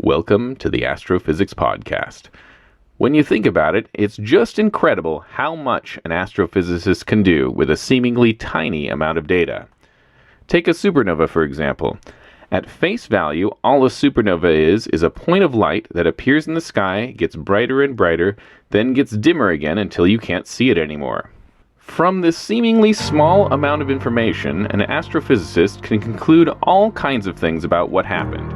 Welcome to the Astrophysics Podcast. When you think about it, it's just incredible how much an astrophysicist can do with a seemingly tiny amount of data. Take a supernova, for example. At face value, all a supernova is a point of light that appears in the sky, gets brighter and brighter, then gets dimmer again until you can't see it anymore. From this seemingly small amount of information, an astrophysicist can conclude all kinds of things about what happened.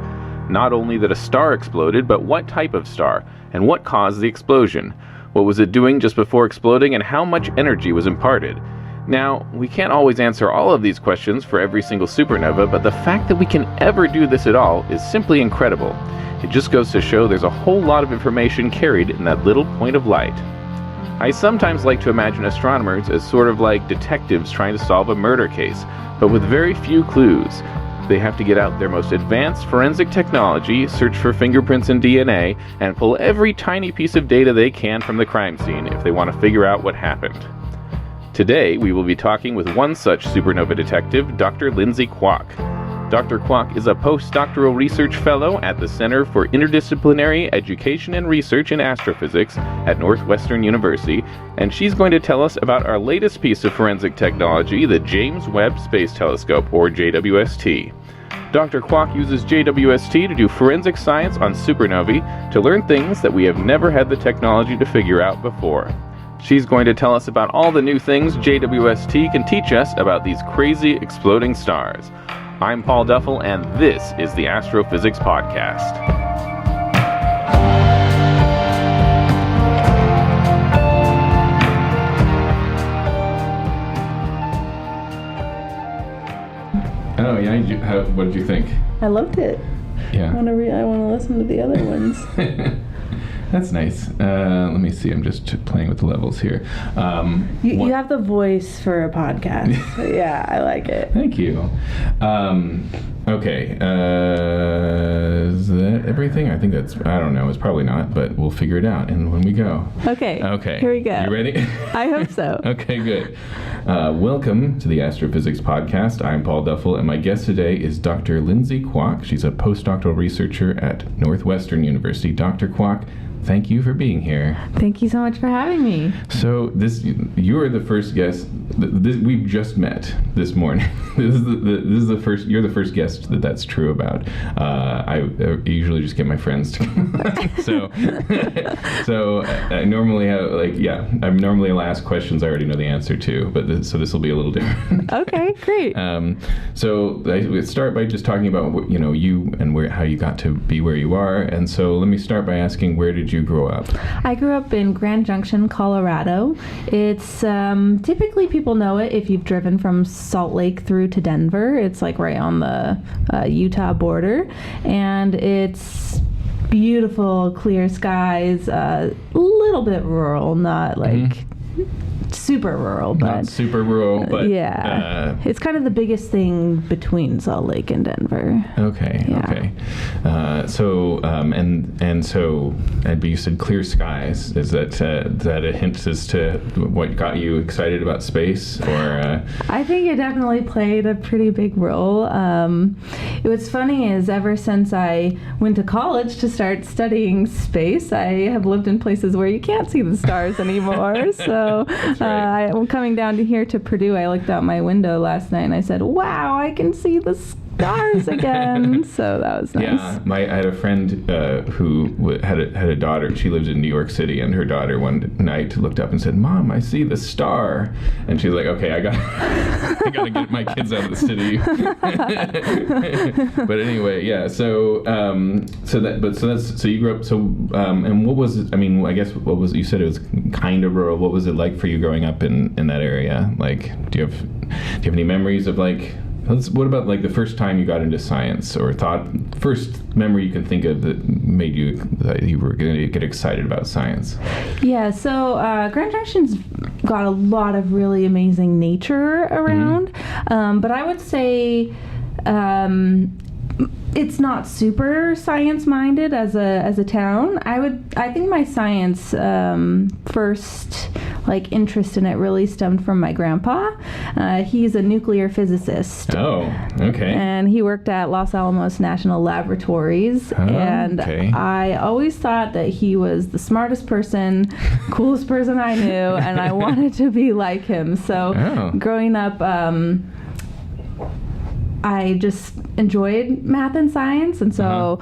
Not only that a star exploded, but what type of star, and what caused the explosion. What was it doing just before exploding, and how much energy was imparted? Now, we can't always answer all of these questions for every single supernova, but the fact that we can ever do this at all is simply incredible. It just goes to show there's a whole lot of information carried in that little point of light. I sometimes like to imagine astronomers as sort of like detectives trying to solve a murder case, but with very few clues. They have to get out their most advanced forensic technology, search for fingerprints and DNA, and pull every tiny piece of data they can from the crime scene if they want to figure out what happened. Today, we will be talking with one such supernova detective, Dr. Lindsey Kwok. Dr. Kwok is a postdoctoral research fellow at the Center for Interdisciplinary Education and Research in Astrophysics at Northwestern University, and she's going to tell us about our latest piece of forensic technology, the James Webb Space Telescope, or JWST. Dr. Kwok uses JWST to do forensic science on supernovae to learn things that we have never had the technology to figure out before. She's going to tell us about all the new things JWST can teach us about these crazy exploding stars. I'm Paul Duffel, and this is the Astrophysics Podcast. Oh, yeah, what did you think? I loved it. Yeah. I want to listen to the other ones. That's nice. Let me see. I'm just playing with the levels here. You have the voice for a podcast. Yeah, I like it. Thank you. Okay. Is that everything? I think I don't know. It's probably not, but we'll figure it out when we go. Okay. Okay. Here we go. You ready? I hope so. Okay, good. Welcome to the Astrophysics Podcast. I'm Paul Duffel, and my guest today is Dr. Lindsey Kwok. She's a postdoctoral researcher at Northwestern University. Dr. Kwok, thank you for being here. Thank you so much for having me. So you are the first guest. We've just met this morning. This is the first. You're the first guest that's true about. I usually just get my friends to come. so I normally have I normally will ask questions I already know the answer to, but this will be a little different. Okay, great. So I would start by just talking about you and how you got to be where you are, and so let me start by asking, where did you grow up? I grew up in Grand Junction, Colorado. It's typically people know it if you've driven from Salt Lake through to Denver. It's like right on the Utah border, and it's beautiful, clear skies, a little bit rural, not like super rural, but not super rural, but yeah, it's kind of the biggest thing between Salt Lake and Denver. Okay, yeah. Okay. But you said clear skies. Is that a hint as to what got you excited about space, or? I think it definitely played a pretty big role. What's funny is ever since I went to college to start studying space, I have lived in places where you can't see the stars anymore. So. Right. I'm coming down to here to Purdue. I looked out my window last night and I said, wow, I can see the stars again. So that was nice. Yeah, I had a friend who had a daughter. She lived in New York City, and her daughter one night looked up and said, "Mom, I see the star." And she's like, "Okay, I got to get my kids out of the city." But anyway, yeah. So you grew up. So and what was it? I mean, I guess what was, you said it was kind of rural. What was it like for you growing up in that area? Like, do you have any memories of like? What about like the first time you got into science, or first memory you can think of that made you were going to get excited about science? Yeah, so Grand Junction's got a lot of really amazing nature around, but I would say it's not super science-minded as a town. I think my science first like interest in it really stemmed from my grandpa. He's a nuclear physicist. Oh, okay. And he worked at Los Alamos National Laboratories. And I always thought that he was the smartest person, coolest person I knew, and I wanted to be like him. So growing up, I just enjoyed math and science, and so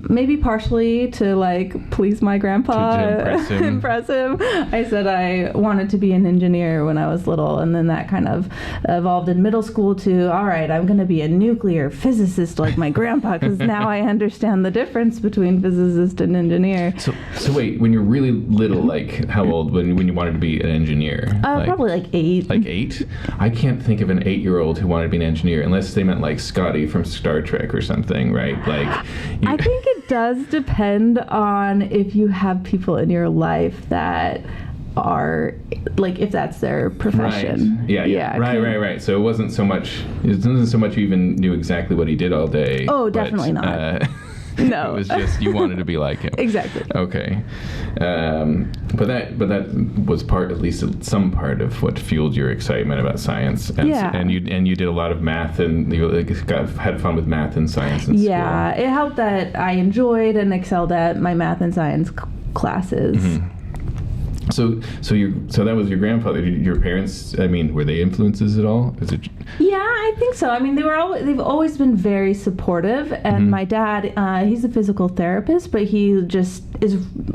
maybe partially to like please my grandpa, to impress him, I said I wanted to be an engineer when I was little, and then that kind of evolved in middle school to, all right, I'm going to be a nuclear physicist like my grandpa, because now I understand the difference between physicist and engineer. So wait, when you're really little, like how old when you wanted to be an engineer? Probably like 8. Like 8? I can't think of an 8-year-old who wanted to be an engineer unless they meant like Scotty from Star Trek or something, right? Like, I think it does depend on if you have people in your life that are like, if that's their profession. Right. Yeah. Right. So it wasn't so much you even knew exactly what he did all day. Oh, definitely not. No. It was just you wanted to be like him. Exactly. Okay. But that was at least some part of what fueled your excitement about science. And you did a lot of math, and you had fun with math and science in school. Yeah, it helped that I enjoyed and excelled at my math and science classes. Mm-hmm. So that was your grandfather. Your parents, I mean, were they influences at all? Yeah, I think so. I mean, they've always been very supportive. And my dad, he's a physical therapist, but he just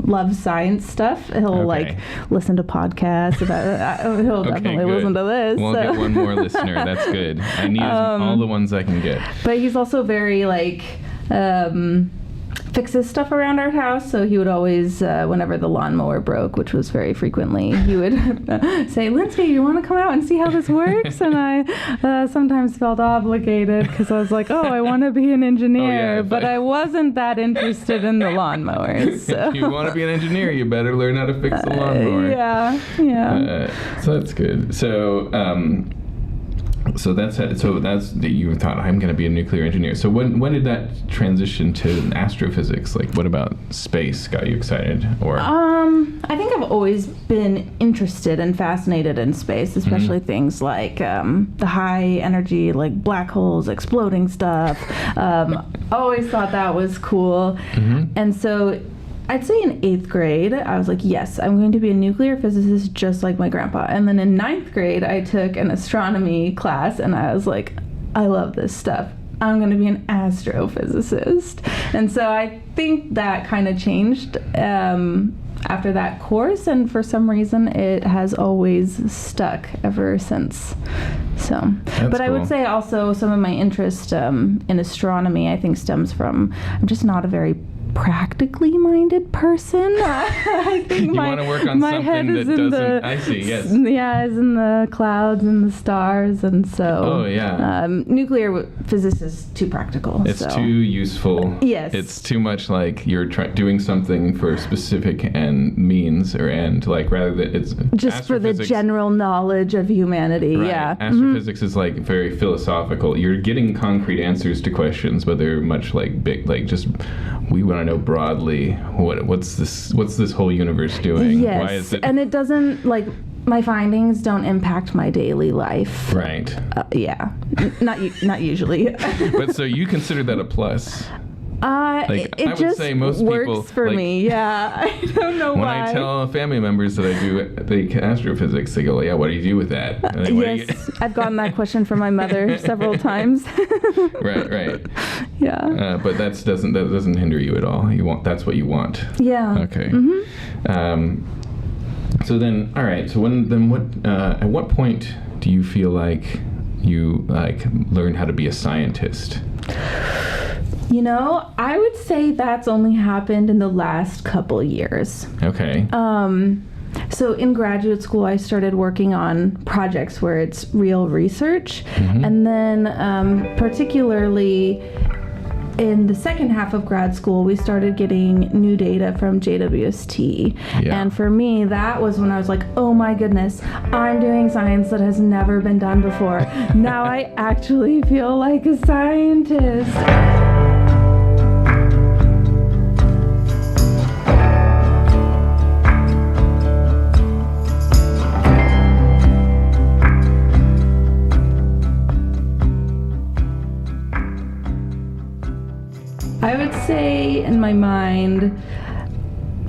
loves science stuff. He'll like listen to podcasts about. He'll definitely listen to this. We'll get one more listener. That's good. I need all the ones I can get. But he's also very like. Fixes stuff around our house, so he would always, whenever the lawnmower broke, which was very frequently, he would say, Lindsay, you want to come out and see how this works? And I sometimes felt obligated because I was like, I want to be an engineer, but I wasn't that interested in the lawnmowers. So. If you want to be an engineer, you better learn how to fix the lawnmower. Yeah. So that's good. So that's you thought, I'm going to be a nuclear engineer. So when did that transition to astrophysics? Like, what about space got you excited? Or I think I've always been interested and fascinated in space, especially things like the high energy, like black holes, exploding stuff. Always thought that was cool, and so. I'd say in 8th grade, I was like, yes, I'm going to be a nuclear physicist just like my grandpa. And then in 9th grade, I took an astronomy class, and I was like, I love this stuff. I'm going to be an astrophysicist. And so I think that kind of changed after that course, and for some reason, it has always stuck ever since. So, but I would say also some of my interest in astronomy, I think, stems from I'm just not a very practically minded person. I think you want to work on something head is that in doesn't. I see. Yes. Yeah, is in the clouds and the stars, and so. Oh yeah. Nuclear physics is too practical. It's too useful. Yes. It's too much like you're doing something for a specific means or end, like rather than it's just for the general knowledge of humanity. Right. Yeah. Astrophysics is like very philosophical. You're getting concrete answers to questions, but they're much like big, like just we want to know broadly what's this whole universe doing? Yes. Why is it? And it doesn't like my findings don't impact my daily life. Right. Yeah. Not usually. But so you consider that a plus? It would just say most works people, for me. Yeah, I don't know when why. When I tell family members that I do astrophysics, they go, "Yeah, what do you do with that?" Yes, I've gotten that question from my mother several times. Right. Yeah. But that doesn't hinder you at all. That's what you want. Yeah. Okay. So then, all right. So at what point do you feel like you learned how to be a scientist? You know, I would say that's only happened in the last couple years. Okay. So in graduate school, I started working on projects where it's real research. And then particularly in the second half of grad school, we started getting new data from JWST. Yeah. And for me, that was when I was like, oh my goodness, I'm doing science that has never been done before. Now I actually feel like a scientist. my mind,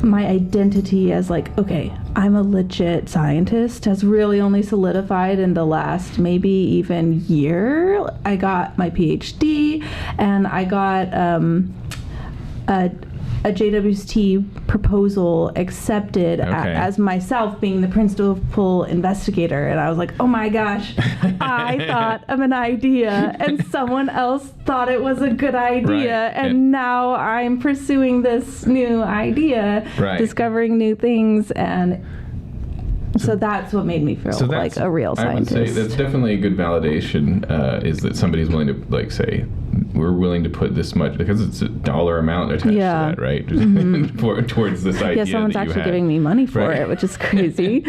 my identity as like, okay, I'm a legit scientist has really only solidified in the last maybe even year. I got my PhD, and I got a JWST proposal accepted as myself being the principal investigator, and I was like, oh my gosh, I thought of an idea and someone else thought it was a good idea, and now I'm pursuing this new idea, discovering new things, and so that's what made me feel like a real scientist. I would say that's definitely a good validation, is that somebody's willing to like say, we're willing to put this much, because it's a dollar amount attached to that, right? Towards this idea. Yeah, someone's actually giving me money for it, which is crazy.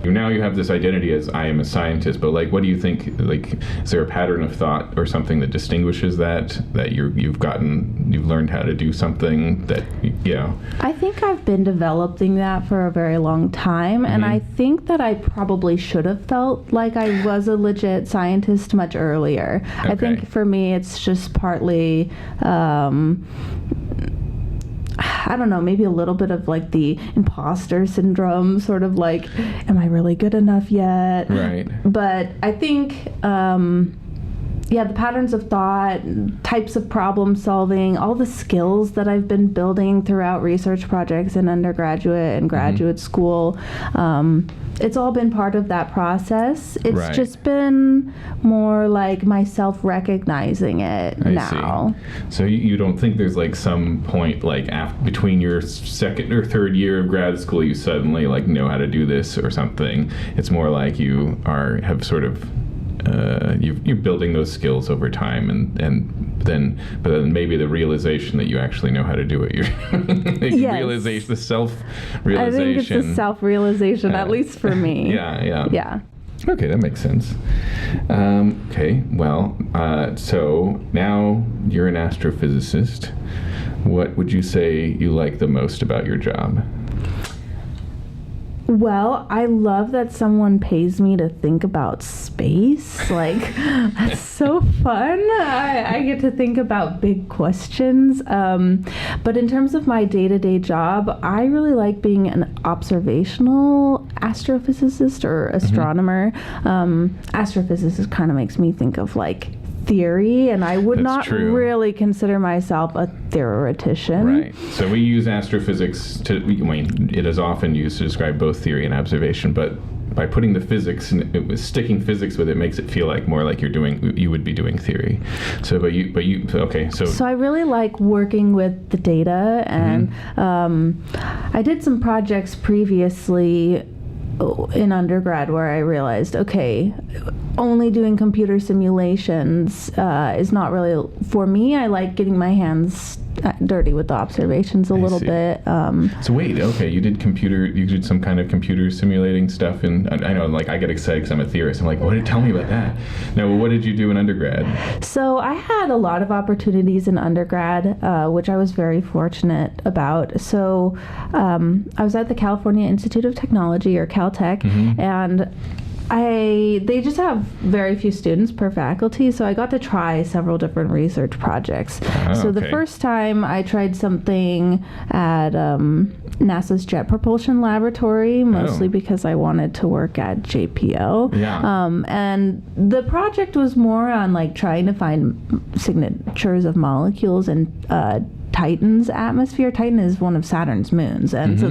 Now you have this identity as I am a scientist, but like, what do you think? Like, is there a pattern of thought or something that distinguishes that you've learned how to do something that I think I've been developing that for a very long time, and I think that I probably should have felt like I was a legit scientist much earlier. I think for me, it's just partly I don't know, maybe a little bit of like the imposter syndrome, sort of like, am I really good enough yet? Right. But I think the patterns of thought, types of problem solving, all the skills that I've been building throughout research projects in undergraduate and graduate school, it's all been part of that process. It's just been more like myself recognizing it now. See. So you don't think there's like some point like between your second or third year of grad school you suddenly like know how to do this or something? It's more like you have sort of you're building those skills over time, but then maybe the realization that you actually know how to do it. The self-realization. I think it's the self-realization, at least for me. Yeah. Okay, that makes sense. So now you're an astrophysicist. What would you say you like the most about your job? Well, I love that someone pays me to think about space. Like, that's so fun. I get to think about big questions. But in terms of my day-to-day job, I really like being an observational astrophysicist or astronomer. Astrophysicist kind of makes me think of like theory, and I would not really consider myself a theoretician. Right. So we use astrophysics it is often used to describe both theory and observation, but by putting the physics and sticking physics with it makes it feel like more like you would be doing theory. So So I really like working with the data, and I did some projects previously in undergrad where I realized, okay, only doing computer simulations is not really for me. I like getting my hands dirty with the observations a little bit. So wait, okay, you did some kind of computer simulating stuff, and I know, like, I get excited because I'm a theorist. I'm like, tell me about that. Now, what did you do in undergrad? So I had a lot of opportunities in undergrad, which I was very fortunate about. So I was at the California Institute of Technology, or Caltech, and they just have very few students per faculty, so I got to try several different research projects. The first time I tried something at NASA's Jet Propulsion Laboratory, mostly because I wanted to work at JPL. And the project was more on like trying to find signatures of molecules in Titan's atmosphere. Titan is one of Saturn's moons, and so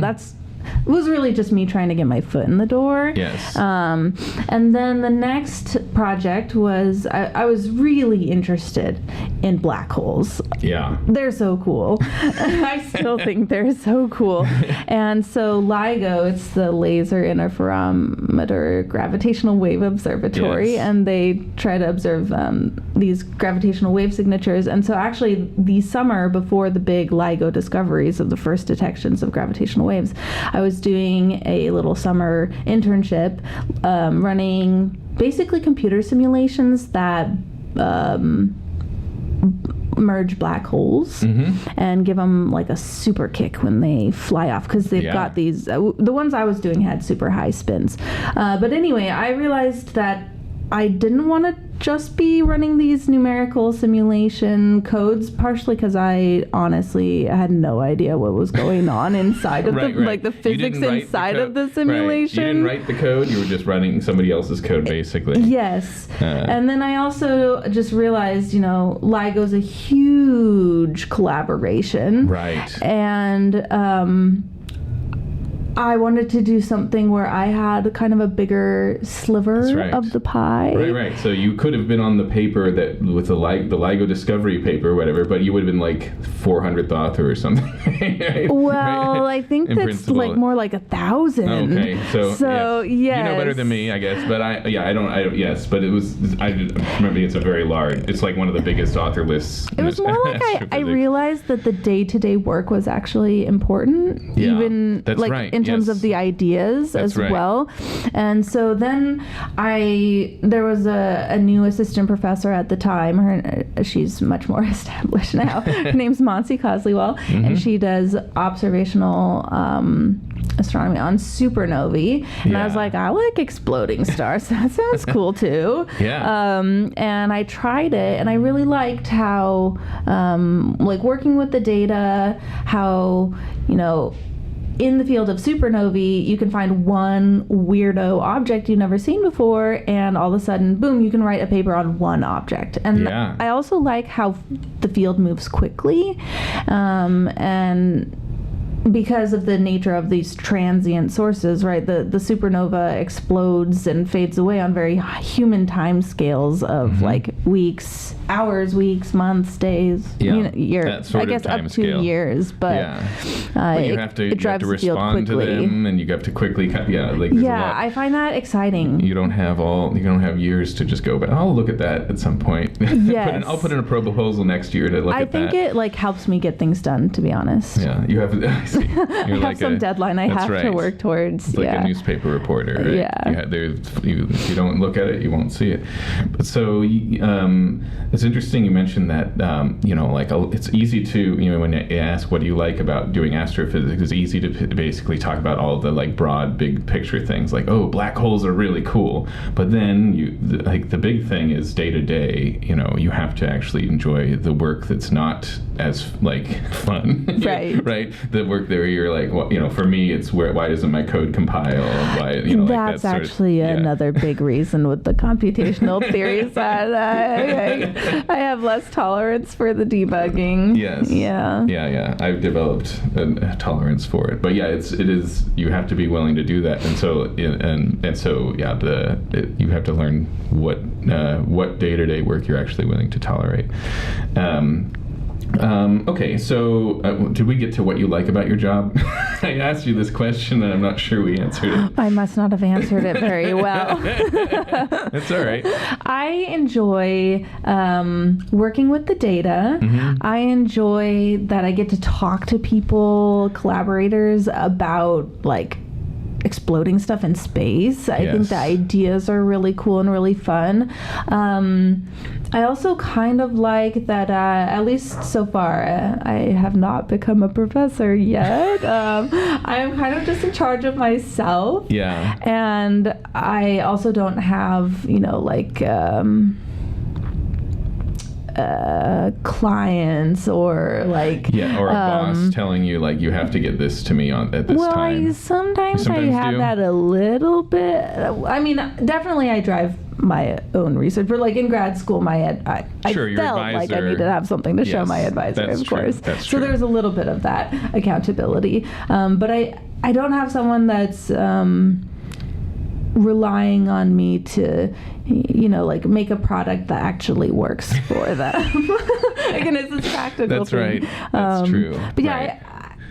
it was really just me trying to get my foot in the door. Yes. And then the next project was, I was really interested in black holes. Yeah. They're so cool. I still think they're so cool. And so LIGO, it's the Laser Interferometer Gravitational Wave Observatory, and they try to observe these gravitational wave signatures. And so actually the summer before the big LIGO discoveries of the first detections of gravitational waves, I was doing a little summer internship running basically computer simulations that merge black holes and give them like a super kick when they fly off, because they've got these the ones I was doing had super high spins, but anyway, I realized that I didn't want to just be running these numerical simulation codes, partially because I honestly had no idea what was going on inside of like the physics inside of the simulation. Right. You didn't write the code, you were just running somebody else's code, basically. Yes. And then I also just realized, LIGO's a huge collaboration. Right. And I wanted to do something where I had kind of a bigger sliver of the pie. Right. So you could have been on the paper that with the LIGO discovery paper or whatever, but you would have been like 400th author or something. Right? Well, I think In that's principle. like more like 1,000. Okay. So yes. You know better than me, I guess. But I don't. Yes, but it was. I remember it's a very large. It's like one of the biggest author lists. It was more like I realized that the day-to-day work was actually important, even that's like right. in terms of the ideas as well. And so then there was a new assistant professor at the time. She's much more established now. Her name's Monsi Coslewell, and she does observational astronomy on supernovae. And I was like, I like exploding stars. That sounds cool too. And I tried it, and I really liked how like working with the data, how in the field of supernovae, you can find one weirdo object you've never seen before, and all of a sudden, boom, you can write a paper on one object. And I also like how the field moves quickly, and because of the nature of these transient sources, right? The supernova explodes and fades away on very human time scales of like weeks, hours, weeks, months, days, years. I guess up to years, but you have to respond to them, and you have to quickly I find that exciting. You don't have years to just go, but I'll look at that at some point. Yes. I'll put in a proposal next year to look at that. I think it like helps me get things done, to be honest. Yeah, you have. I have some deadline I have to work towards. It's like a newspaper reporter, right? If you don't look at it, you won't see it. But so it's interesting you mentioned that, it's easy to, when you ask what do you like about doing astrophysics, it's easy to basically talk about all the like broad, big picture things like, oh, black holes are really cool. But then the big thing is day to day, you have to actually enjoy the work that's not as like fun. Right? The work there you're like, well, for me, it's why doesn't my code compile? Why, that's actually another big reason with the computational theory side. I have less tolerance for the debugging. Yes. Yeah. I've developed a tolerance for it, but it is you have to be willing to do that, and so you have to learn what day-to-day work you're actually willing to tolerate. Okay, so did we get to what you like about your job? I asked you this question and I'm not sure we answered it. I must not have answered it very well. That's all right. I enjoy working with the data. I enjoy that I get to talk to people, collaborators, about like exploding stuff in space. I think the ideas are really cool and really fun. I also kind of like that, at least so far, I have not become a professor yet. I am kind of just in charge of myself. Yeah. And I also don't have, clients or like or a boss telling you like you have to get this to me at this time. Well, sometimes I have that a little bit. I mean, definitely I drive my own research, but like in grad school, I felt like I needed to have something to show my advisor, of course. That's so there's a little bit of that accountability, but I don't have someone that's relying on me to like make a product that actually works for them. Again, it's this practical That's thing. Right. That's true. But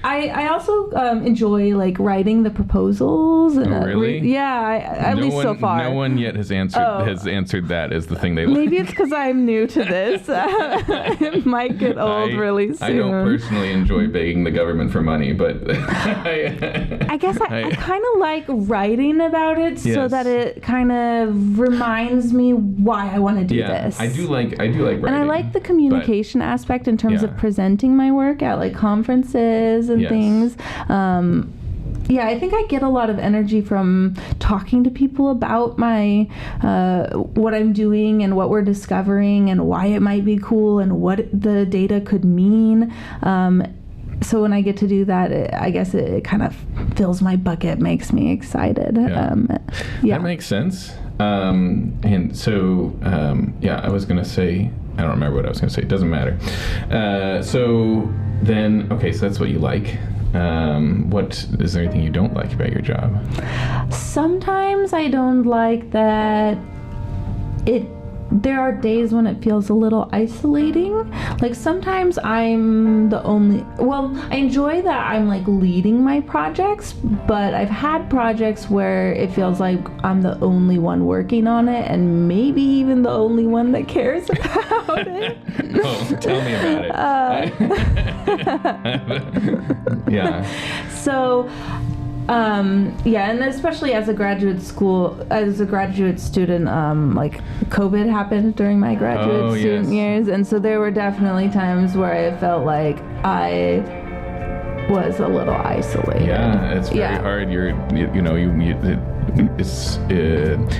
I also enjoy like writing the proposals. And really? At least so far. No one yet has answered that as the thing they like. Maybe it's because I'm new to this. It might get old really soon. I don't personally enjoy begging the government for money, but I guess I kind of like writing about it so that it kind of reminds me why I want to do this. I do like writing. And I like the communication aspect in terms of presenting my work at like conferences and things. yeah, I think I get a lot of energy from talking to people about my what I'm doing and what we're discovering and why it might be cool and what the data could mean. So when I get to do that, I guess it kind of fills my bucket, makes me excited. Yeah. That makes sense. And so, I was going to say, I don't remember what I was going to say. It doesn't matter. So that's what you like. What is there anything you don't like about your job? Sometimes I don't like that there are days when it feels a little isolating. Like sometimes I'm the only, I enjoy that I'm like leading my projects, but I've had projects where it feels like I'm the only one working on it and maybe even the only one that cares about it. Oh, tell me about it. Yeah. So, and especially as a graduate student, like COVID happened during my graduate student years, and so there were definitely times where I felt like I was a little isolated. Yeah, it's very hard.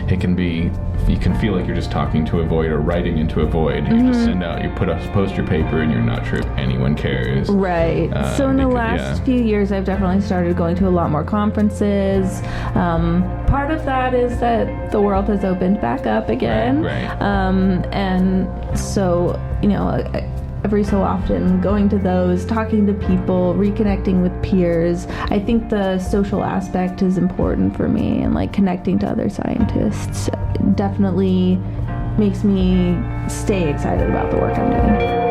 It can be. You can feel like you're just talking to a void or writing into a void. You just send out, you post your paper, and you're not sure if anyone cares. Right. So in the last few years, I've definitely started going to a lot more conferences. Part of that is that the world has opened back up again. Right. And so, every so often going to those, talking to people, reconnecting with peers. I think the social aspect is important for me, and like connecting to other scientists definitely makes me stay excited about the work I'm doing.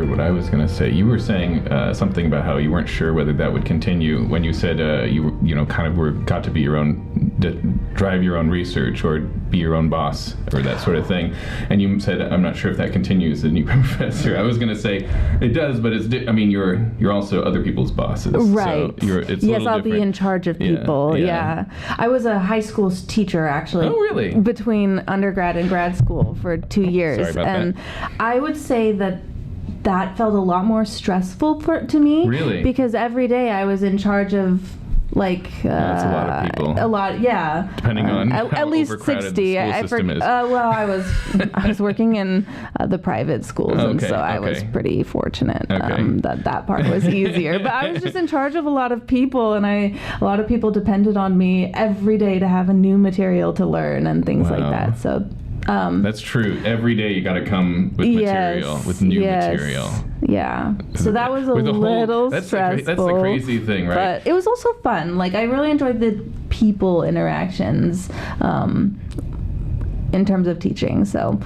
What I was going to say. You were saying something about how you weren't sure whether that would continue when you said got to be your own, drive your own research or be your own boss or that sort of thing. And you said, I'm not sure if that continues, the new professor. I was going to say it does, but you're also other people's bosses. Right. So yes, I'll be in charge of people. Yeah. I was a high school teacher actually. Oh, really? Between undergrad and grad school for 2 years. Sorry about and that. I would say that felt a lot more stressful to me. Really? Because every day I was in charge of that's a lot of people. A lot, yeah. Depending on how at least overcrowded 60. the school system is. I was working in the private schools, and so I was pretty fortunate that part was easier. But I was just in charge of a lot of people, and a lot of people depended on me every day to have a new material to learn and things like that. So. That's true. Every day you got to come with material, with new material. Yeah. So that was a little stressful. That's the crazy thing, right? But it was also fun. Like I really enjoyed the people interactions in terms of teaching. So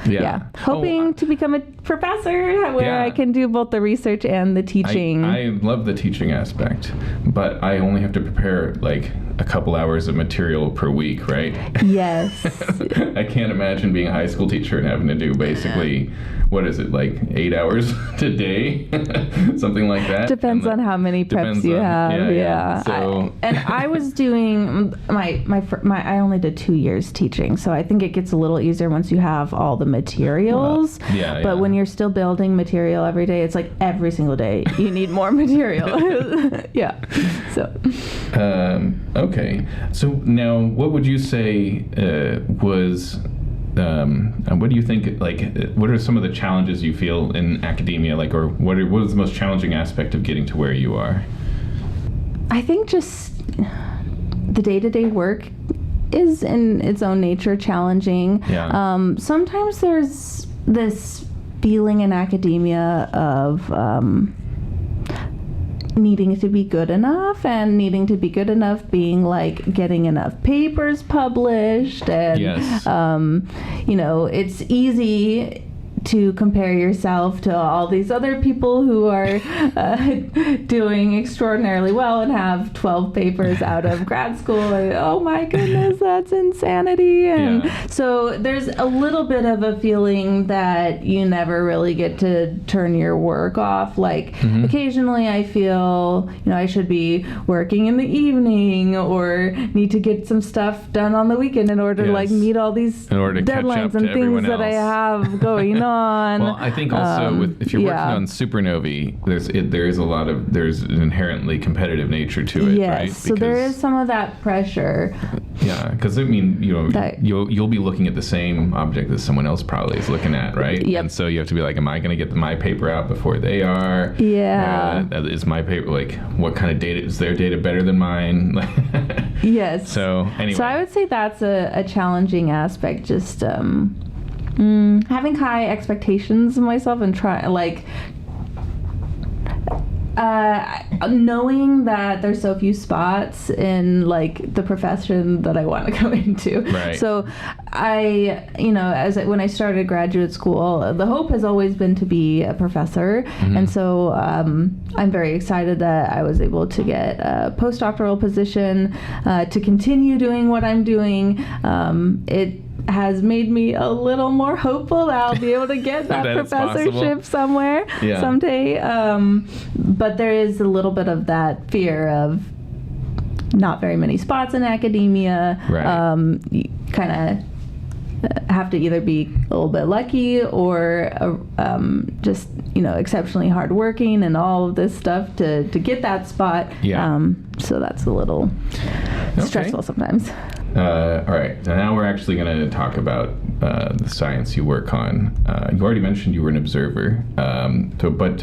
hoping to become a professor where I can do both the research and the teaching. I love the teaching aspect, but I only have to prepare like a couple hours of material per week, right? Yes. I can't imagine being a high school teacher and having to do basically, what is it, like 8 hours a day? Something like that. Depends on how many preps you have. Yeah. So I was doing I only did 2 years teaching, so I think it gets a little easier once you have all the materials. But when you're still building material every day, it's like every single day you need more material. Yeah. So. Okay. So now, what would you say was? What do you think? Like, what are some of the challenges you feel in academia? Like, or what is the most challenging aspect of getting to where you are? I think just the day-to-day work is in its own nature challenging. Yeah. Sometimes there's this feeling in academia of needing to be good enough, and needing to be good enough being like getting enough papers published, and it's easy to compare yourself to all these other people who are doing extraordinarily well and have 12 papers out of grad school. Like, oh my goodness, that's insanity. And so there's a little bit of a feeling that you never really get to turn your work off. Like occasionally I feel, I should be working in the evening or need to get some stuff done on the weekend in order to like meet all these deadlines and things that I have going on. Well, I think also if you're working on Supernovae, there's an inherently competitive nature to it, right? Yes, so there is some of that pressure. Yeah, because you'll be looking at the same object that someone else probably is looking at, right? Yep. And so you have to be like, am I going to get my paper out before they are? Yeah. Is my paper, like, what kind of data, is their data better than mine? Yes. So anyway. So I would say that's a challenging aspect, just having high expectations of myself and knowing that there's so few spots in like the profession that I want to go into. Right. So when I started graduate school, the hope has always been to be a professor. And so I'm very excited that I was able to get a postdoctoral position to continue doing what I'm doing. It has made me a little more hopeful that I'll be able to get that professorship somewhere someday. But there is a little bit of that fear of not very many spots in academia. Right. You kind of have to either be a little bit lucky or just exceptionally hardworking and all of this stuff to get that spot. So that's a little stressful sometimes. All right. Now we're actually going to talk about the science you work on. You already mentioned you were an observer. But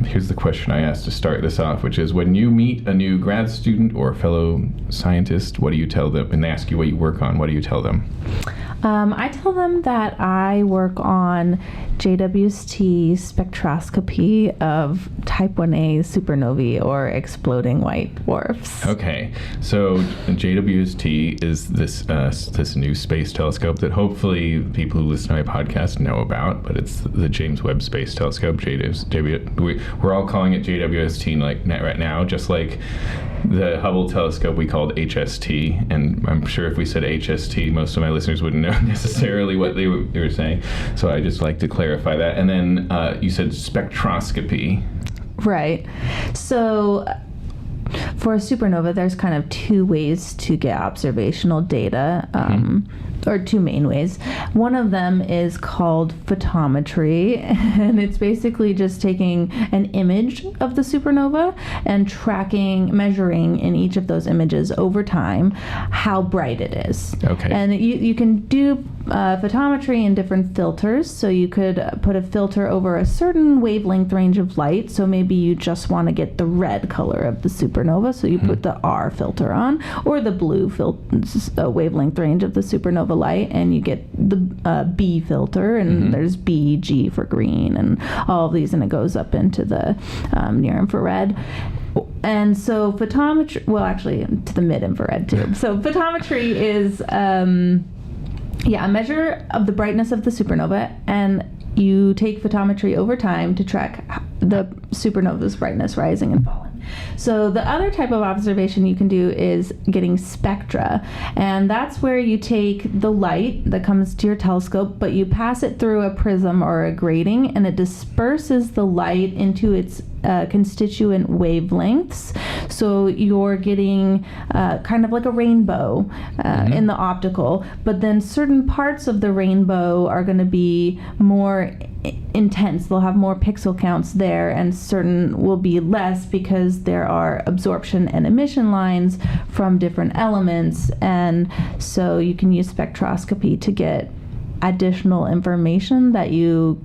here's the question I asked to start this off, which is when you meet a new grad student or fellow scientist, what do you tell them? And they ask you what you work on, what do you tell them? I tell them that I work on JWST spectroscopy of type 1a supernovae or exploding white dwarfs. Okay, so JWST is this new space telescope that hopefully people who listen to my podcast know about, but it's the James Webb Space Telescope. We're all calling it JWST right now, just like the Hubble telescope we called HST, and I'm sure if we said HST, most of my listeners wouldn't know necessarily what they were saying. So I just like to clarify that. And then you said spectroscopy. Right. So for a supernova, there's kind of two ways to get observational data. Or two main ways. One of them is called photometry, and it's basically just taking an image of the supernova and measuring in each of those images over time how bright it is. Okay. And you can do photometry in different filters. So you could put a filter over a certain wavelength range of light. So maybe you just want to get the red color of the supernova, so you put the R filter on, or the blue wavelength range of the supernova light, and you get the B filter, and there's B, G for green, and all of these, and it goes up into the near infrared. And so photometry, well, actually to the mid infrared too. So photometry is a measure of the brightness of the supernova, and you take photometry over time to track the supernova's brightness rising and falling. So the other type of observation you can do is getting spectra, and that's where you take the light that comes to your telescope, but you pass it through a prism or a grating, and it disperses the light into its constituent wavelengths. So you're getting kind of like a rainbow in the optical, but then certain parts of the rainbow are going to be more intense. They'll have more pixel counts there, and certain will be less because there are absorption and emission lines from different elements. And so you can use spectroscopy to get additional information that you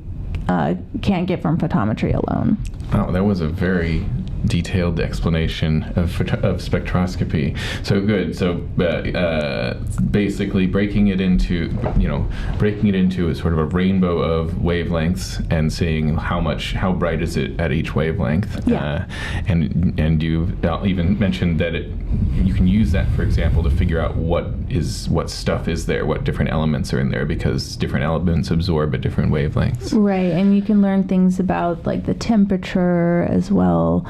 can't get from photometry alone. Wow, that was a very detailed explanation of spectroscopy. So good. So basically breaking it into a sort of a rainbow of wavelengths and seeing how bright is it at each wavelength. Yeah. And you even mentioned that you can use that, for example, to figure out what stuff is there, what different elements are in there, because different elements absorb at different wavelengths. Right, and you can learn things about like the temperature as well,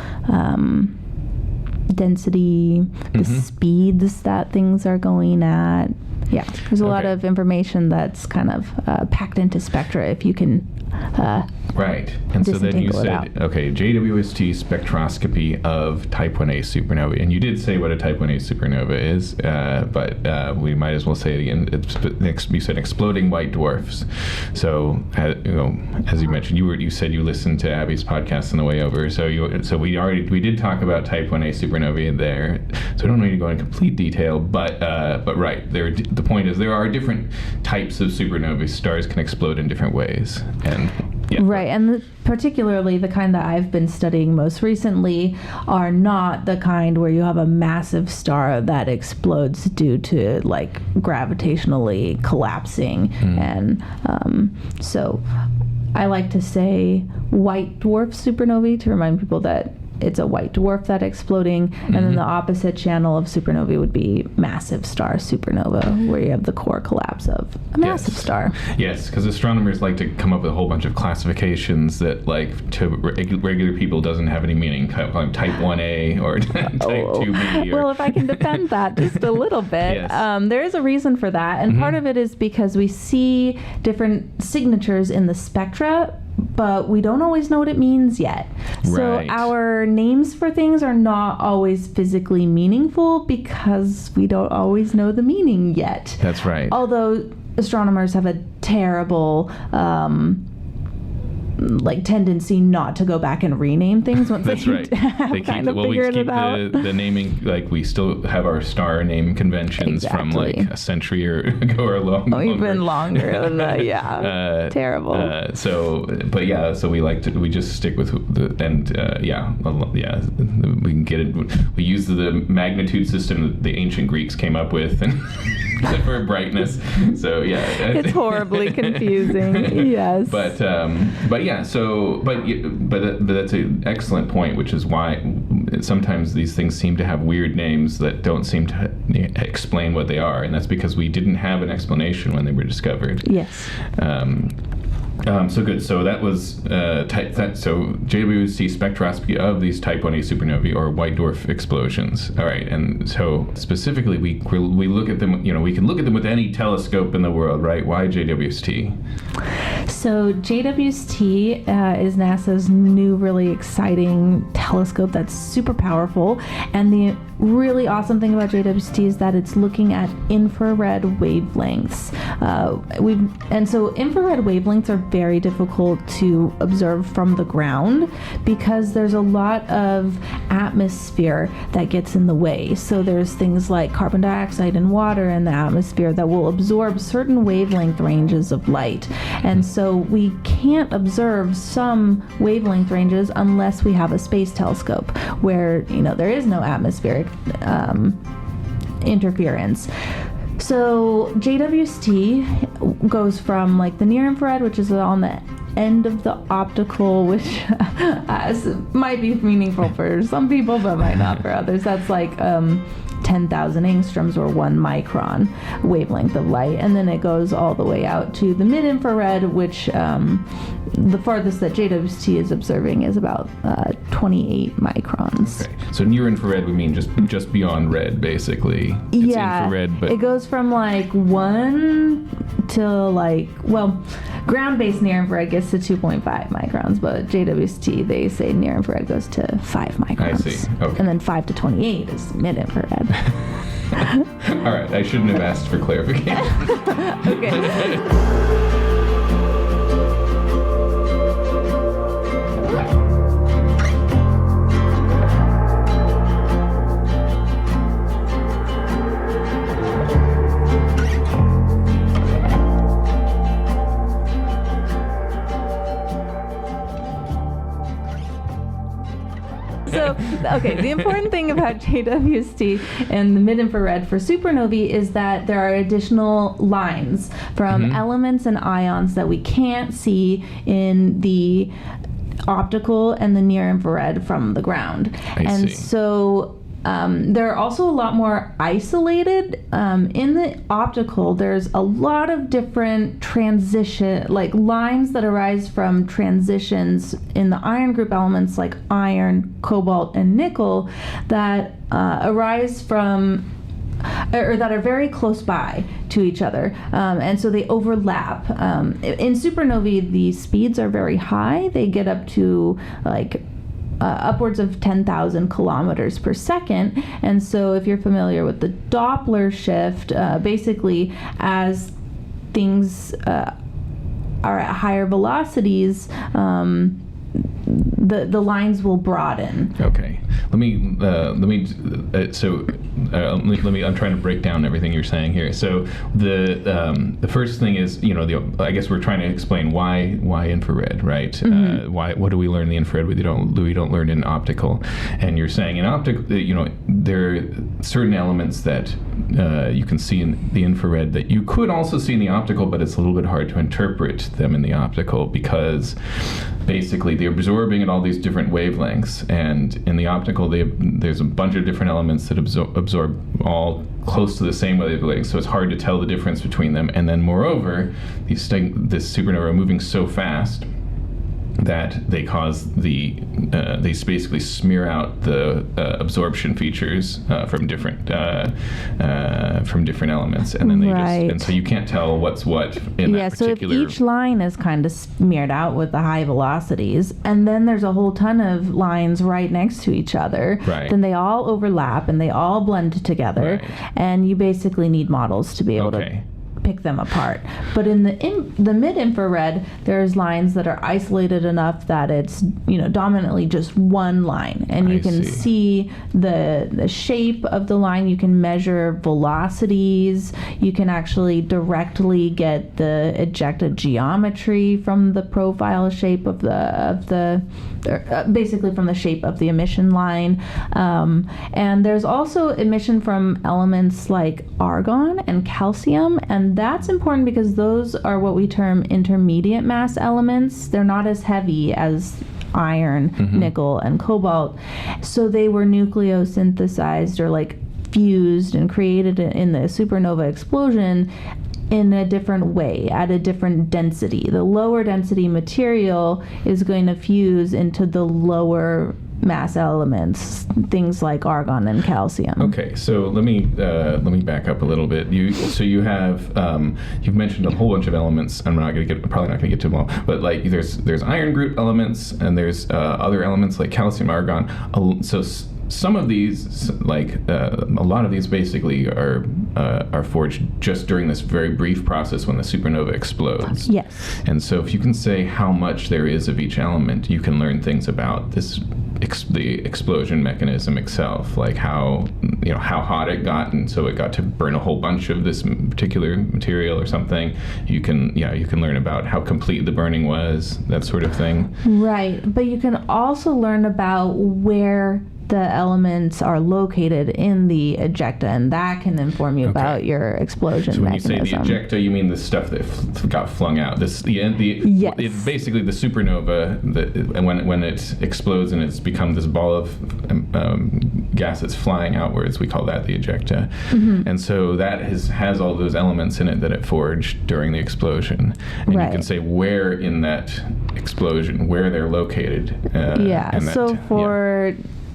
density, the speeds that things are going at. Yeah, there's a lot of information that's kind of packed into spectra if you can. Right, and so then you said, JWST spectroscopy of type 1a supernovae, and you did say what a type 1a supernova is, but we might as well say it again. You said exploding white dwarfs. So, as you mentioned, you said you listened to Abby's podcast on the way over. So we did talk about type 1a supernovae there. So I don't need to go into complete detail, but right, the point is there are different types of supernovae. Stars can explode in different ways, and right, and particularly the kind that I've been studying most recently are not the kind where you have a massive star that explodes due to like gravitationally collapsing. And so I like to say white dwarf supernovae to remind people that it's a white dwarf that's exploding, and then the opposite channel of supernovae would be massive star supernova, where you have the core collapse of a massive star. Yes, because astronomers like to come up with a whole bunch of classifications that, like, to regular people doesn't have any meaning. Type 1A or type 2B. Well, if I can defend that just a little bit, there is a reason for that, and part of it is because we see different signatures in the spectra, but we don't always know what it means yet. So our names for things are not always physically meaningful because we don't always know the meaning yet. That's right. Although astronomers have a terrible tendency not to go back and rename things once they figured it out. The naming, like we still have our star name conventions from like a century ago or even longer than that. Terrible. So we just stick with we can get it. We use the magnitude system that the ancient Greeks came up with and for brightness. So it's horribly confusing. Yes. But that's an excellent point, which is why sometimes these things seem to have weird names that don't seem to explain what they are, and that's because we didn't have an explanation when they were discovered. Yes. So good. So that was JWST spectroscopy of these type 1a supernovae or white dwarf explosions. All right, and so specifically, we look at them. We can look at them with any telescope in the world, right? Why JWST? So JWST is NASA's new, really exciting telescope that's super powerful, and the really awesome thing about JWST is that it's looking at infrared wavelengths. So infrared wavelengths are very difficult to observe from the ground because there's a lot of atmosphere that gets in the way. So there's things like carbon dioxide and water in the atmosphere that will absorb certain wavelength ranges of light. And so we can't observe some wavelength ranges unless we have a space telescope where, there is no atmospheric interference. So JWST goes from the near infrared, which is on the end of the optical, which might be meaningful for some people but might not for others. That's 10,000 angstroms or 1 micron wavelength of light, and then it goes all the way out to the mid-infrared, which the farthest that JWST is observing is about 28 microns. Okay. So near infrared we mean just beyond red, basically. It's infrared, but it goes from 1 to ground-based near infrared gets to 2.5 microns, but JWST, they say near infrared goes to 5 microns. I see. Okay. And then 5 to 28 is mid-infrared. All right, I shouldn't have asked for clarification. Okay. So, okay, the important thing about JWST and the mid-infrared for supernovae is that there are additional lines from elements and ions that we can't see in the optical and the near-infrared from the ground. I see. So they're also a lot more isolated. In the optical, there's a lot of different like lines that arise from transitions in the iron group elements like iron, cobalt, and nickel that arise from or that are very close by to each other, and so they overlap. In supernovae, the speeds are very high. They get up to like upwards of 10,000 kilometers per second. And so if you're familiar with the Doppler shift, basically as things are at higher velocities, the lines will broaden. Okay. I'm trying to break down everything you're saying here. So the first thing is, I guess we're trying to explain why infrared, right? What do we learn in the infrared we don't learn in optical? And you're saying in optical, there are certain elements that you can see in the infrared that you could also see in the optical, but it's a little bit hard to interpret them in the optical because basically they're absorbing at all these different wavelengths, and in the optical there's a bunch of different elements that absorb all close to the same wavelength, so it's hard to tell the difference between them. And then moreover, this supernova are moving so fast that they cause they basically smear out the absorption features from different elements, and then and so you can't tell what's what in that particular. So if each line is kind of smeared out with the high velocities, and then there's a whole ton of lines right next to each other, then they all overlap and they all blend together, and you basically need models to be able to pick them apart. But in the mid-infrared, there's lines that are isolated enough that it's dominantly just one line, and you can see the shape of the line. You can measure velocities. You can actually directly get the ejecta geometry from the profile shape of basically from the shape of the emission line. And there's also emission from elements like argon and calcium, and that's important because those are what we term intermediate mass elements. They're not as heavy as iron, nickel, and cobalt. So they were nucleosynthesized or like fused and created in the supernova explosion in a different way, at a different density. The lower density material is going to fuse into the lower mass elements, things like argon and calcium. Okay, so let me back up a little bit. You have you've mentioned a whole bunch of elements. I'm probably not going to get to them all, but like there's iron group elements, and there's other elements like calcium, argon. So some of these, like a lot of these, basically are forged just during this very brief process when the supernova explodes. Yes. And so if you can say how much there is of each element, you can learn things about the explosion mechanism itself, like how hot it got, and so it got to burn a whole bunch of this particular material or something. You can learn about how complete the burning was, that sort of thing. Right, but you can also learn about where the elements are located in the ejecta, and that can inform you about your explosion mechanism. So when you say the ejecta, you mean the stuff that got flung out. Yes. Basically the supernova, and when it explodes and it's become this ball of gas that's flying outwards, we call that the ejecta. And so that has all those elements in it that it forged during the explosion. And you can say where in that explosion, where they're located.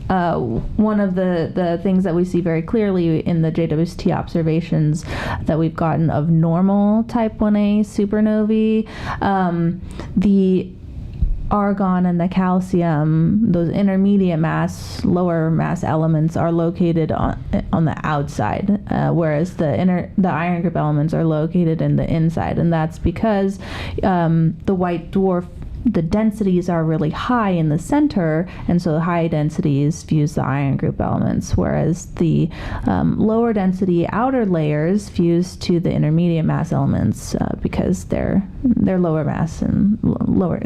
One of the things that we see very clearly in the JWST observations that we've gotten of normal type 1a supernovae, the argon and the calcium, those intermediate mass, lower mass elements, are located on the outside, whereas the iron group elements are located in the inside, and that's because the white dwarf the densities are really high in the center, and so high densities fuse the iron group elements, whereas the lower density outer layers fuse to the intermediate mass elements because they're lower mass and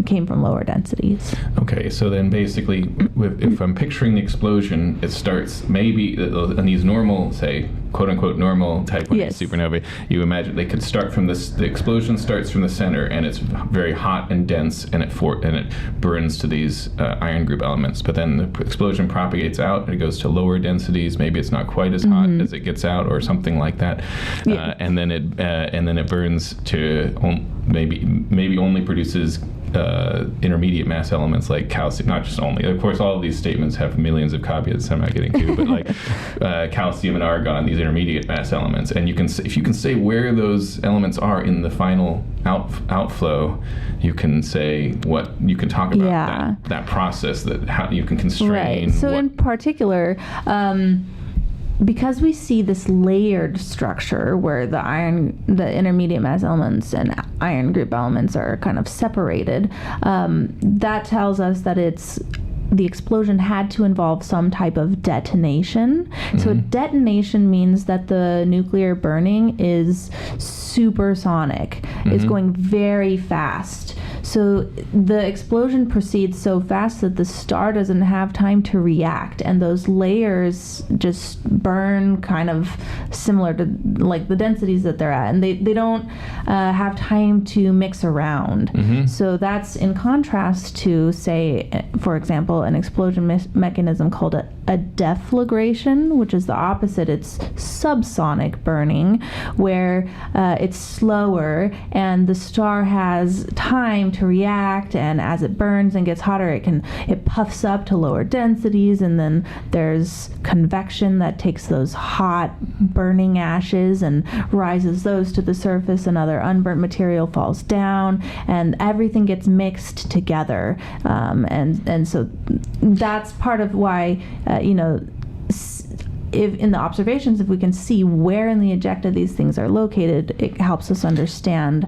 came from lower densities. Okay, so then basically, if I'm picturing the explosion, it starts maybe in these normal, say, quote-unquote normal type 1A supernovae, you imagine they could start from this, the explosion starts from the center, and it's very hot and dense, and it burns to these iron group elements. But then the explosion propagates out, and it goes to lower densities. Maybe it's not quite as hot as it gets out, or something like that. And then it burns to maybe only produces intermediate mass elements like calcium, not just only. Of course, all of these statements have millions of caveats I'm not getting to, but like calcium and argon, these intermediate mass elements. And if you can say where those elements are in the final outflow, you can say you can talk about that process, that how you can constrain. Right. So in particular, because we see this layered structure where the intermediate mass elements and iron group elements are kind of separated, that tells us that the explosion had to involve some type of detonation. So a detonation means that the nuclear burning is supersonic. It's going very fast. So the explosion proceeds so fast that the star doesn't have time to react, and those layers just burn kind of similar to like the densities that they're at, and they don't have time to mix around. So that's in contrast to, say, for example, an explosion mechanism called a deflagration, which is the opposite. It's subsonic burning, where it's slower and the star has time to react, and as it burns and gets hotter, it puffs up to lower densities, and then there's convection that takes those hot burning ashes and rises those to the surface, and other unburnt material falls down, and everything gets mixed together, and so that's part of why if in the observations, if we can see where in the ejecta these things are located, it helps us understand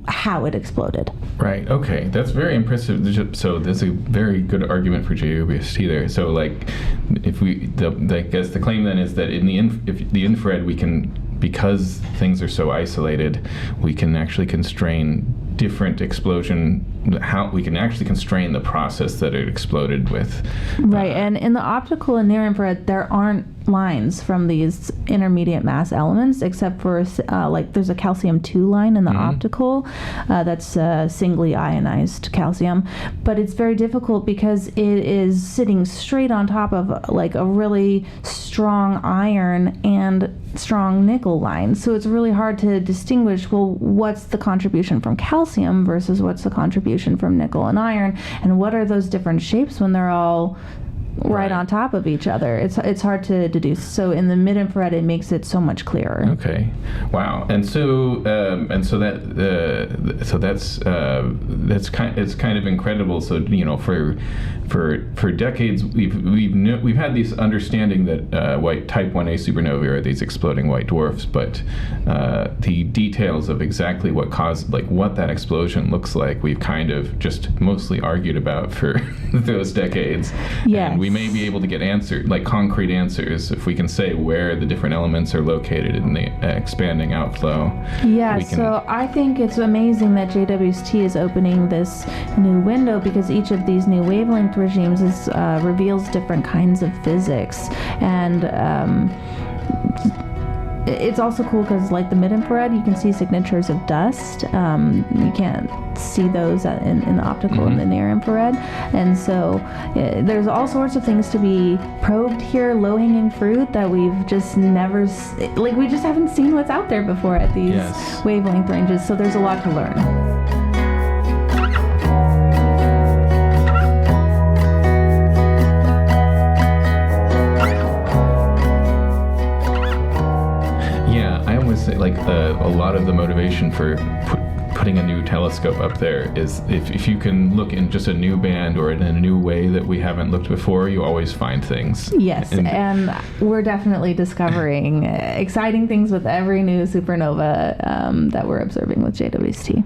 how it exploded. Right. Okay. That's very impressive. So there's a very good argument for JWST there. So like, I guess the claim then is that in the infrared we can, because things are so isolated, we can actually constrain different explosion, how we can actually constrain the process that it exploded with. Right, and in the optical and near infrared, there aren't lines from these intermediate mass elements, except for like there's a calcium-2 line in the optical that's singly ionized calcium, but it's very difficult because it is sitting straight on top of like a really strong iron and strong nickel line, so it's really hard to distinguish, well, what's the contribution from calcium versus what's the contribution from nickel and iron, and what are those different shapes when they're all right on top of each other. It's hard to deduce. So in the mid-infrared, it makes it so much clearer. Okay, wow. And so that's kind of incredible. So for decades we've had this understanding that type 1A supernovae are these exploding white dwarfs, but the details of exactly what caused, like what that explosion looks like, we've kind of just mostly argued about for those decades. Yes. And we may be able to get concrete answers, if we can say where the different elements are located in the expanding outflow. Yeah, so I think it's amazing that JWST is opening this new window, because each of these new wavelength regimes reveals different kinds of physics. And it's also cool because, like the mid-infrared, you can see signatures of dust. You can't see those in the optical and the near-infrared. And so there's all sorts of things to be probed here, low-hanging fruit that we've just never, we just haven't seen what's out there before at these wavelength ranges. So there's a lot to learn. A lot of the motivation for putting a new telescope up there is if you can look in just a new band or in a new way that we haven't looked before, you always find things. Yes, and we're definitely discovering exciting things with every new supernova that we're observing with JWST.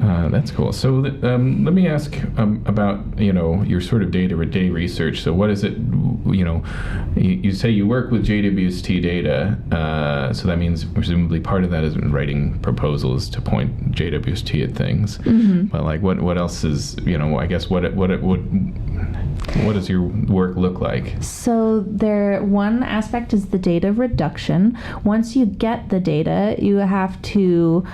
That's cool. So let me ask about your sort of day-to-day research. So what is it? You say you work with JWST data, so that means presumably part of that is writing proposals to point JWST at things. Mm-hmm. But like, what else is I guess what does your work look like? So one aspect is the data reduction. Once you get the data, you have to,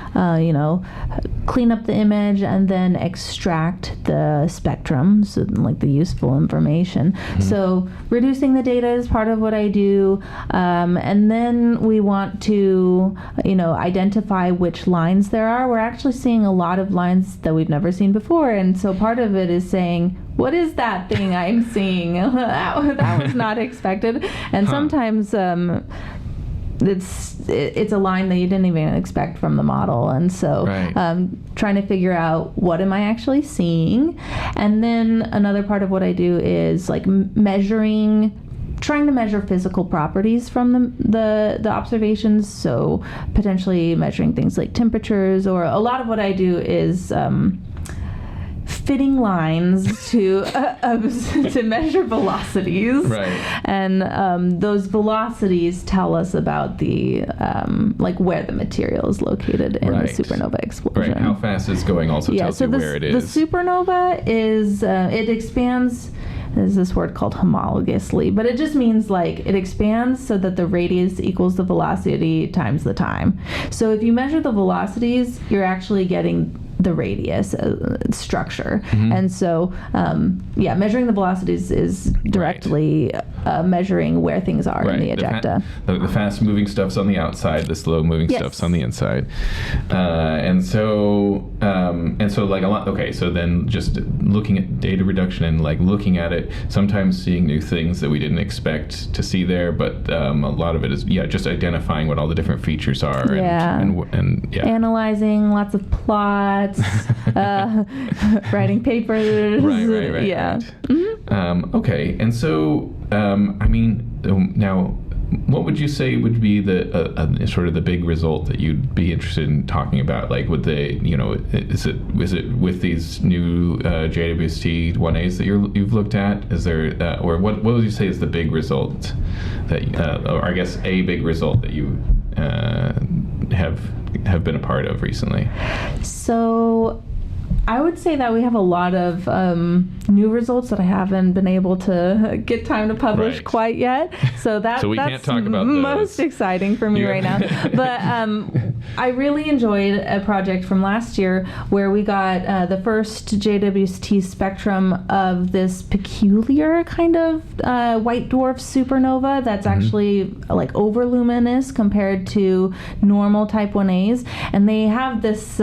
clean up the image and then extract the spectrum, so like the useful information. Mm-hmm. So reducing the data is part of what I do. And then we want to, identify which lines there are. We're actually seeing a lot of lines that we've never seen before. And so part of it is saying, what is that thing I'm seeing? that was not expected. And sometimes it's a line that you didn't even expect from the model. And so trying to figure out what am I actually seeing. And then another part of what I do is like trying to measure physical properties from the observations. So potentially measuring things like temperatures, or a lot of what I do is fitting lines to measure velocities, right? And those velocities tell us about the where the material is located in the supernova explosion. Right, how fast it's going also tells you where it is. The supernova is it expands. There's this word called homologously, but it just means like it expands so that the radius equals the velocity times the time. So if you measure the velocities, you're actually getting the radius structure. Mm-hmm. And so measuring the velocities is directly measuring where things are in the ejecta. The fast moving stuff's on the outside, the slow moving stuff's on the inside. And so like a lot. Okay, so then just looking at data reduction and like looking at it, sometimes seeing new things that we didn't expect to see there, but a lot of it is just identifying what all the different features are and analyzing lots of plots, writing papers. Right. Yeah. Mm-hmm. Okay, and so now, what would you say would be the sort of the big result that you'd be interested in talking about? Like, would they, is it with these new JWST 1As that you've looked at? Is there, or what would you say is the big result that, or I guess a big result that you have been a part of recently? So I would say that we have a lot of new results that I haven't been able to get time to publish quite yet. So that's can't talk about most exciting for me right now. But I really enjoyed a project from last year where we got the first JWST spectrum of this peculiar kind of white dwarf supernova that's actually like overluminous compared to normal type 1As. And they have this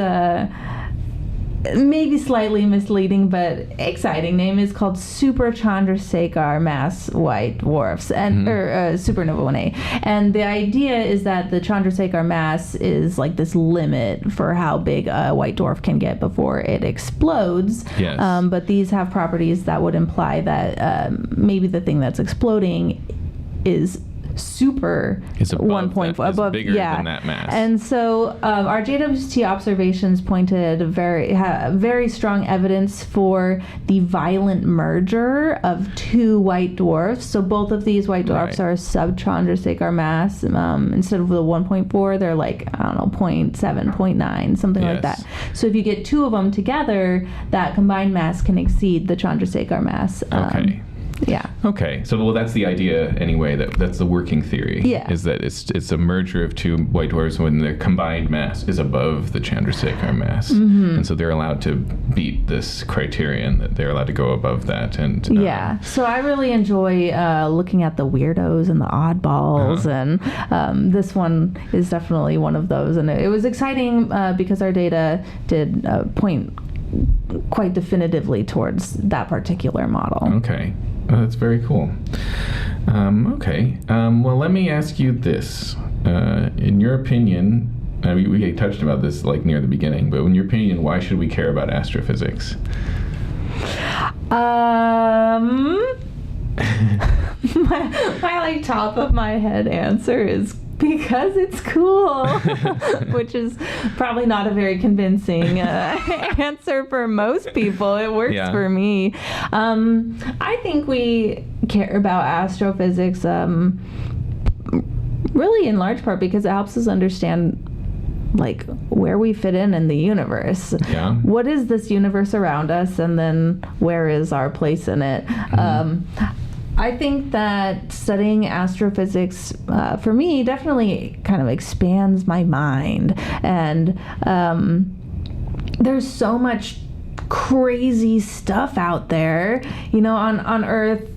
maybe slightly misleading but exciting name is called Super Chandrasekhar mass white dwarfs and supernova 1A. And the idea is that the Chandrasekhar mass is like this limit for how big a white dwarf can get before it explodes. Yes. But these have properties that would imply that maybe the thing that's exploding is super 1.4 above, bigger than that mass. And so our JWST observations pointed very strong evidence for the violent merger of two white dwarfs. So both of these white dwarfs are sub-Chandrasekhar mass. Instead of the 1.4, they're like, 0.7, 0.9, something like that. So if you get two of them together, that combined mass can exceed the Chandrasekhar mass. Yeah. Okay. So, that's the idea anyway. That's the working theory. Yeah. Is that it's a merger of two white dwarfs when their combined mass is above the Chandrasekhar mass, and so they're allowed to beat this criterion that they're allowed to go above that. And so I really enjoy looking at the weirdos and the oddballs, and this one is definitely one of those. And it was exciting because our data did point quite definitively towards that particular model. Okay. That's very cool. Okay. Well, let me ask you this. In your opinion, we touched about this like near the beginning, but in your opinion, why should we care about astrophysics? my like top of my head answer is because it's cool, which is probably not a very convincing answer for most people. It works for me. I think we care about astrophysics really in large part because it helps us understand like where we fit in the universe. Yeah. What is this universe around us, and then where is our place in it? I think that studying astrophysics for me definitely kind of expands my mind, and there's so much crazy stuff out there. You know, on Earth,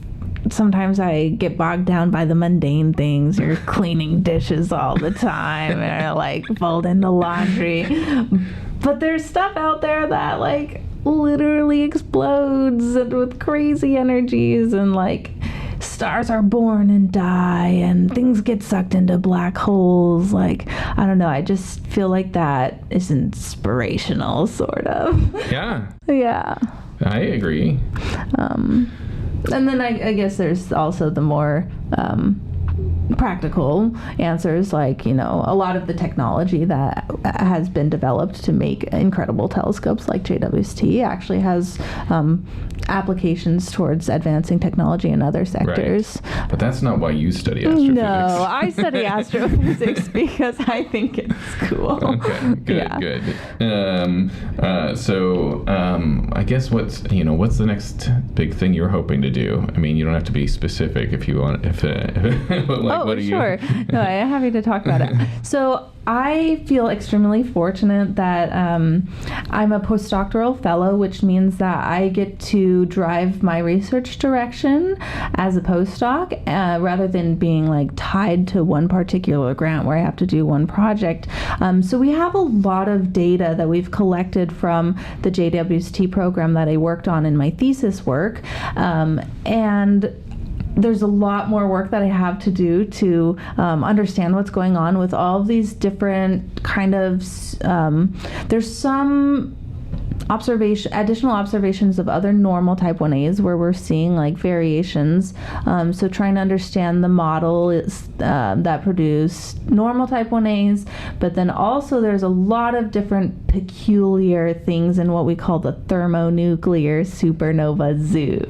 sometimes I get bogged down by the mundane things. You're cleaning dishes all the time and like folding the laundry. But there's stuff out there that like literally explodes and with crazy energies, and like stars are born and die and things get sucked into black holes. Like, I don't know, I just feel like that is inspirational, sort of. Yeah. Yeah. I agree. And then I guess there's also the more practical answers, like, you know, a lot of the technology that has been developed to make incredible telescopes like JWST actually has applications towards advancing technology in other sectors. Right. But that's not why you study astrophysics. No, I study astrophysics because I think it's cool. Okay, good, good. So I guess what's the next big thing you're hoping to do? I mean, you don't have to be specific if you want. What are sure. No, I'm happy to talk about it. So I feel extremely fortunate that I'm a postdoctoral fellow, which means that I get to drive my research direction as a postdoc rather than being like tied to one particular grant where I have to do one project. So we have a lot of data that we've collected from the JWST program that I worked on in my thesis work. And there's a lot more work that I have to do to understand what's going on with all of these different kind of, there's some additional observations of other normal type 1As where we're seeing like variations. So trying to understand the model is, that produce normal type 1As, but then also there's a lot of different peculiar things in what we call the thermonuclear supernova zoo.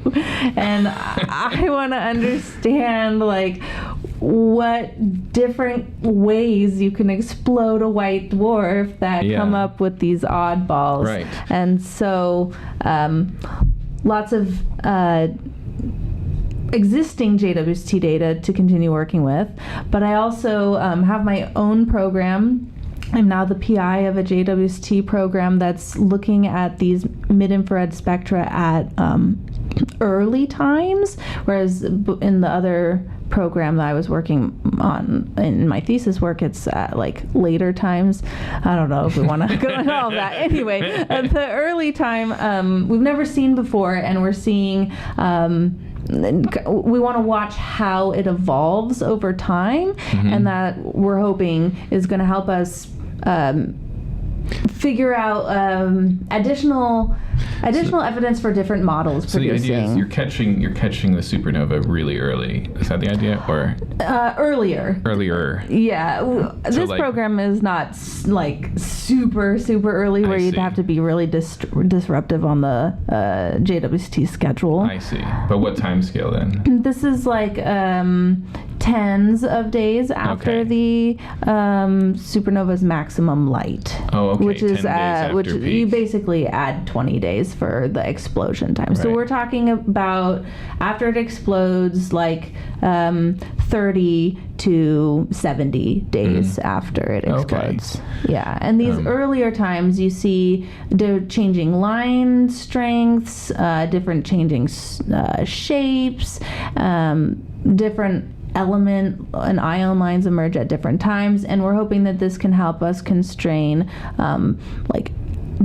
And I want to understand like what different ways you can explode a white dwarf that come up with these oddballs. Right. And so lots of existing JWST data to continue working with, but I also have my own program. I'm now the PI of a JWST program that's looking at these mid-infrared spectra at early times, whereas in the other program that I was working on in my thesis work, it's at like later times. I don't know if we want to go into all of that. Anyway, the early time we've never seen before, and we're seeing we want to watch how it evolves over time, and that we're hoping is going to help us figure out additional evidence for different models producing. So the idea is you're catching the supernova really early. Is that the idea, or earlier? Earlier. Yeah. This like, program is not like super early where you'd have to be really disruptive on the JWST schedule. I see. But what time scale then? This is like tens of days after the supernova's maximum light. Oh, okay. Which is 10 days after which peak. you basically add 20 days for the explosion time. Right. So we're talking about after it explodes, like 30 to 70 days after it explodes. Okay. Yeah, and these earlier times you see the changing line strengths, different changing shapes, different element and ion lines emerge at different times, and we're hoping that this can help us constrain like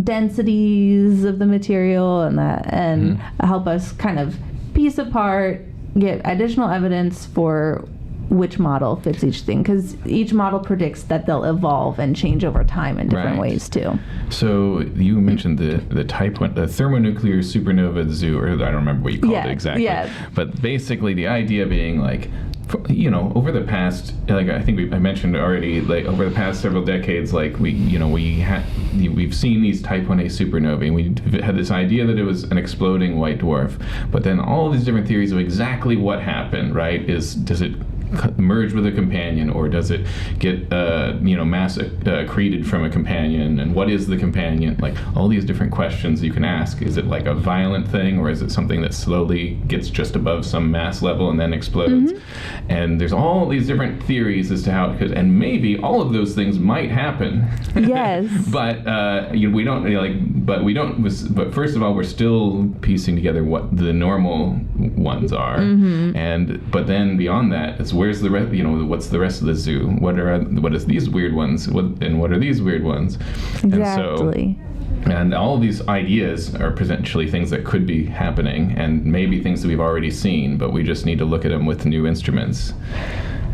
densities of the material and help us kind of piece apart, get additional evidence for which model fits each thing, because each model predicts that they'll evolve and change over time in different ways too. So you mentioned the type 1, the thermonuclear supernova zoo, or I don't remember what you called it exactly. Yeah. But basically the idea being like, over the past, like I think I mentioned already, like over the past several decades, like we've seen these type 1a supernovae, and we had this idea that it was an exploding white dwarf, but then all these different theories of exactly what happened, right? Does it merge with a companion, or does it get mass accreted from a companion, and what is the companion? Like all these different questions you can ask. Is it like a violent thing, or is it something that slowly gets just above some mass level and then explodes? And there's all these different theories as to how it could, and maybe all of those things might happen. Yes. But we don't but first of all, we're still piecing together what the normal ones are, but then beyond that, it's where's the rest? What's the rest of the zoo? What is these weird ones? What are these weird ones? Exactly. And all of these ideas are potentially things that could be happening, and maybe things that we've already seen, but we just need to look at them with new instruments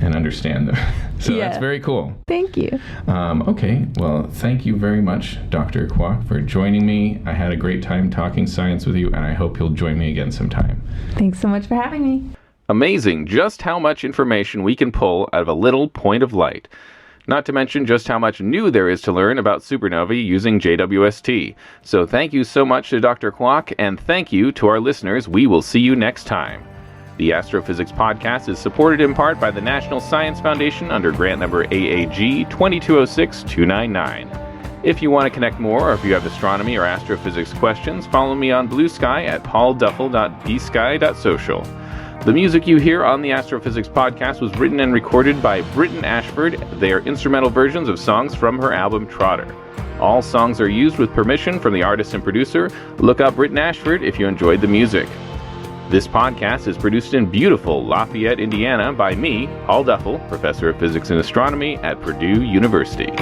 and understand them. So that's very cool. Thank you. Okay, well, thank you very much, Dr. Kwok, for joining me. I had a great time talking science with you, and I hope you'll join me again sometime. Thanks so much for having me. Amazing just how much information we can pull out of a little point of light. Not to mention just how much new there is to learn about supernovae using JWST. So thank you so much to Dr. Kwok, and thank you to our listeners. We will see you next time. The Astrophysics Podcast is supported in part by the National Science Foundation under grant number AAG 2206299. If you want to connect more, or if you have astronomy or astrophysics questions, follow me on Blue Sky at paulduffel.bsky.social. The music you hear on the Astrophysics Podcast was written and recorded by Britton Ashford. They are instrumental versions of songs from her album Trotter. All songs are used with permission from the artist and producer. Look up Britton Ashford if you enjoyed the music. This podcast is produced in beautiful Lafayette, Indiana by me, Paul Duffel, Professor of Physics and Astronomy at Purdue University.